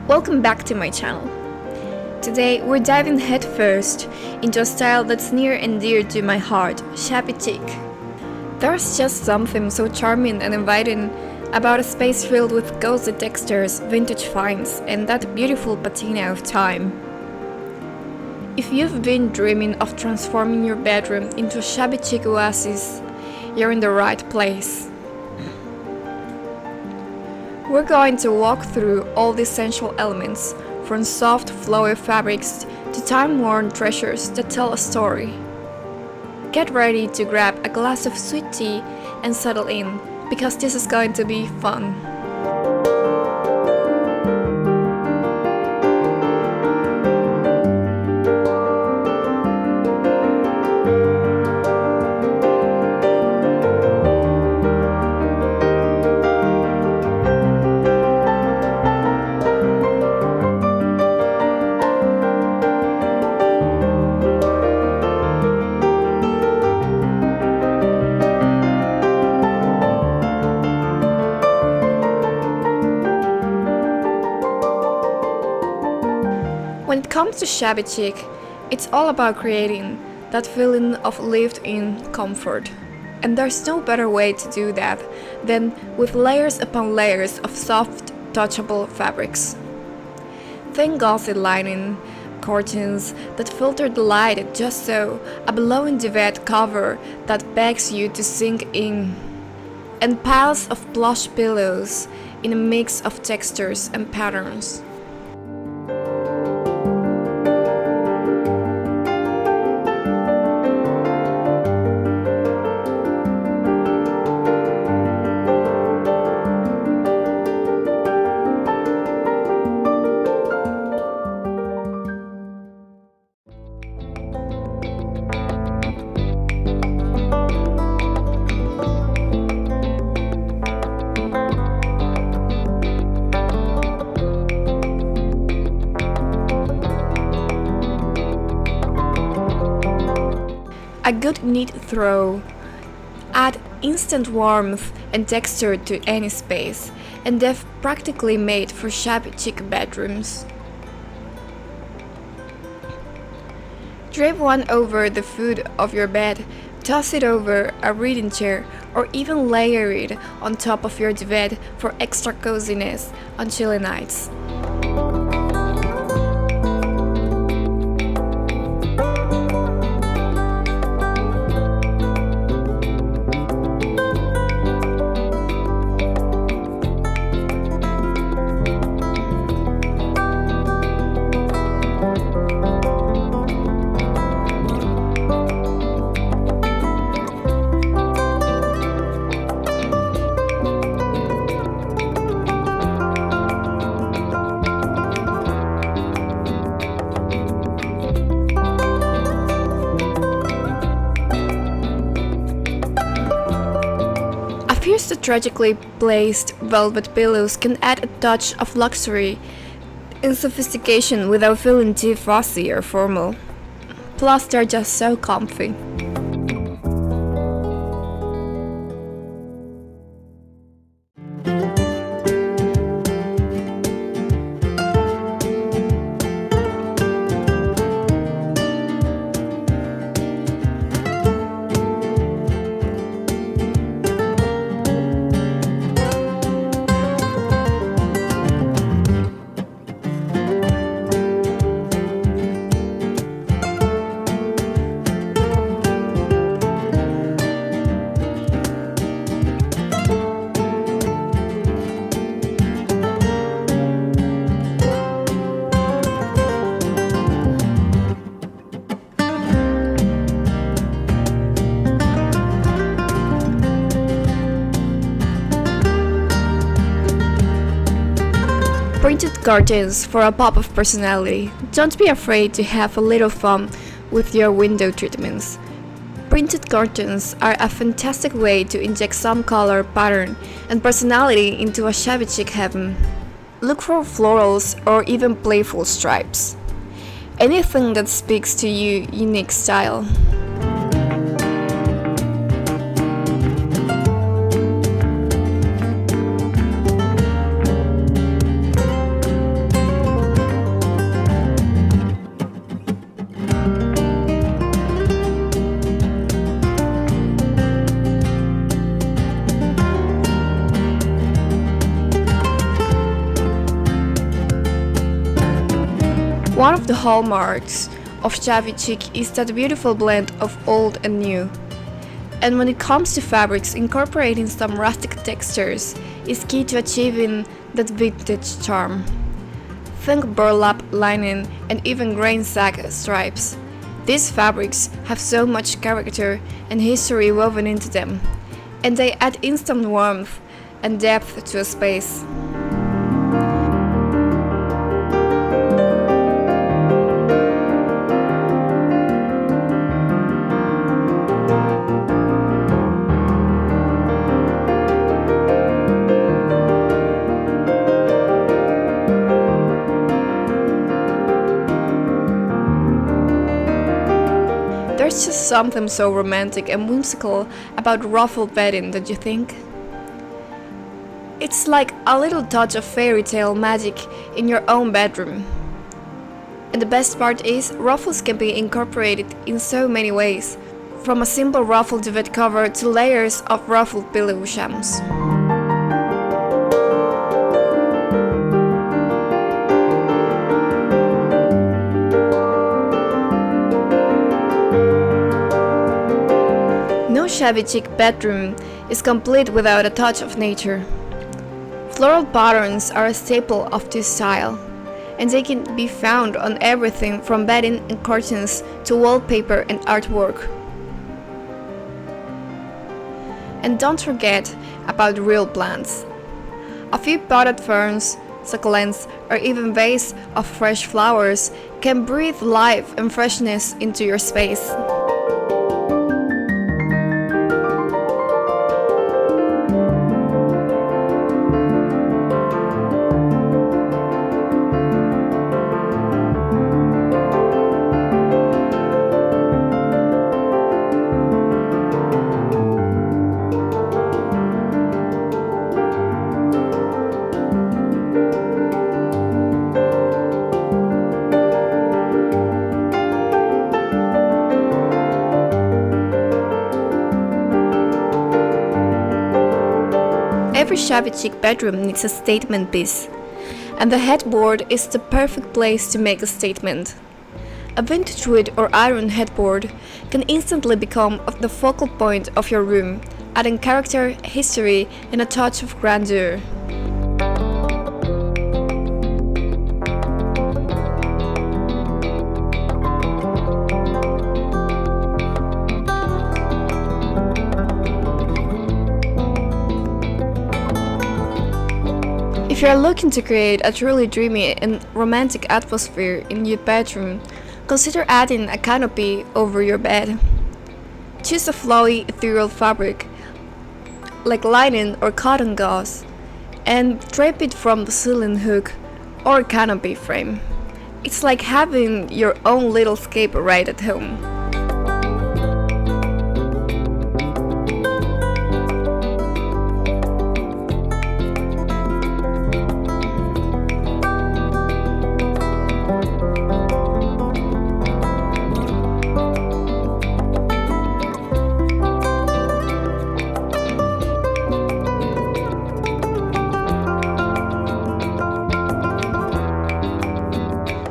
Welcome back to my channel. Today we're diving headfirst into a style that's near and dear to my heart, Shabby Chic. There's just something so charming and inviting about a space filled with ghostly textures, vintage finds, and that beautiful patina of time. If you've been dreaming of transforming your bedroom into a shabby chic oasis, you're in the right place. We're going to walk through all the essential elements, from soft, flowy fabrics to time-worn treasures that tell a story. Get ready to grab a glass of sweet tea and settle in, because this is going to be fun. When it comes to shabby chic, it's all about creating that feeling of lived-in comfort. And there's no better way to do that than with layers upon layers of soft, touchable fabrics. Think gauzy lining, curtains that filter the light just so, a blowing duvet cover that begs you to sink in, and piles of plush pillows in a mix of textures and patterns. A good neat throw. Add instant warmth and texture to any space, and they've practically made for shabby chic bedrooms. Drape one over the foot of your bed, toss it over a reading chair, or even layer it on top of your duvet for extra coziness on chilly nights. A few strategically placed velvet pillows can add a touch of luxury and sophistication without feeling too fussy or formal. Plus, they're just so comfy. Printed curtains for a pop of personality. Don't be afraid to have a little fun with your window treatments. Printed curtains are a fantastic way to inject some color, pattern, and personality into a shabby chic heaven. Look for florals or even playful stripes. Anything that speaks to your unique style. One of the hallmarks of Shabby Chic is that beautiful blend of old and new. And when it comes to fabrics, incorporating some rustic textures is key to achieving that vintage charm. Think burlap, linen, and even grain sack stripes. These fabrics have so much character and history woven into them, and they add instant warmth and depth to a space. There's just something so romantic and whimsical about ruffled bedding, don't you think? It's like a little touch of fairy tale magic in your own bedroom. And the best part is, ruffles can be incorporated in so many ways, from a simple ruffled duvet cover to layers of ruffled pillow shams. No Shabby Chic bedroom is complete without a touch of nature. Floral patterns are a staple of this style, and they can be found on everything from bedding and curtains to wallpaper and artwork. And don't forget about real plants. A few potted ferns, succulents, or even vase of fresh flowers can breathe life and freshness into your space. Every Shabby Chic bedroom needs a statement piece, and the headboard is the perfect place to make a statement. A vintage wood or iron headboard can instantly become the focal point of your room, adding character, history, and a touch of grandeur. If you are looking to create a truly dreamy and romantic atmosphere in your bedroom, consider adding a canopy over your bed. Choose a flowy, ethereal fabric, like linen or cotton gauze, and drape it from the ceiling hook or canopy frame. It's like having your own little escape right at home.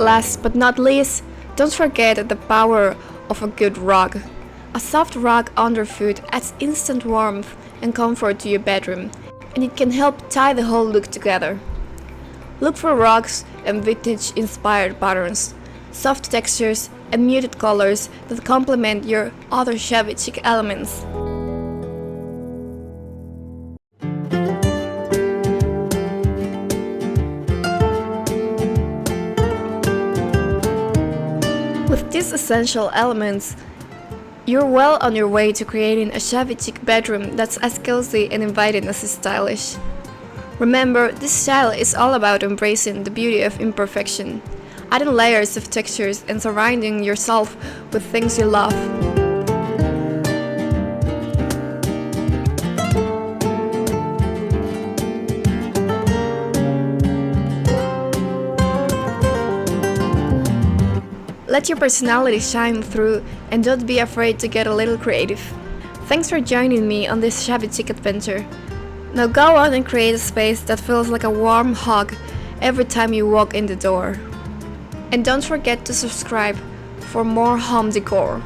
Last but not least, don't forget the power of a good rug. A soft rug underfoot adds instant warmth and comfort to your bedroom, and it can help tie the whole look together. Look for rugs and vintage-inspired patterns, soft textures, and muted colors that complement your other Shabby Chic elements. With these essential elements, you're well on your way to creating a Shabby Chic bedroom that's as cozy and inviting as it's stylish. Remember, this style is all about embracing the beauty of imperfection, adding layers of textures and surrounding yourself with things you love. Let your personality shine through and don't be afraid to get a little creative. Thanks for joining me on this Shabby Chic adventure. Now go on and create a space that feels like a warm hug every time you walk in the door. And don't forget to subscribe for more home decor.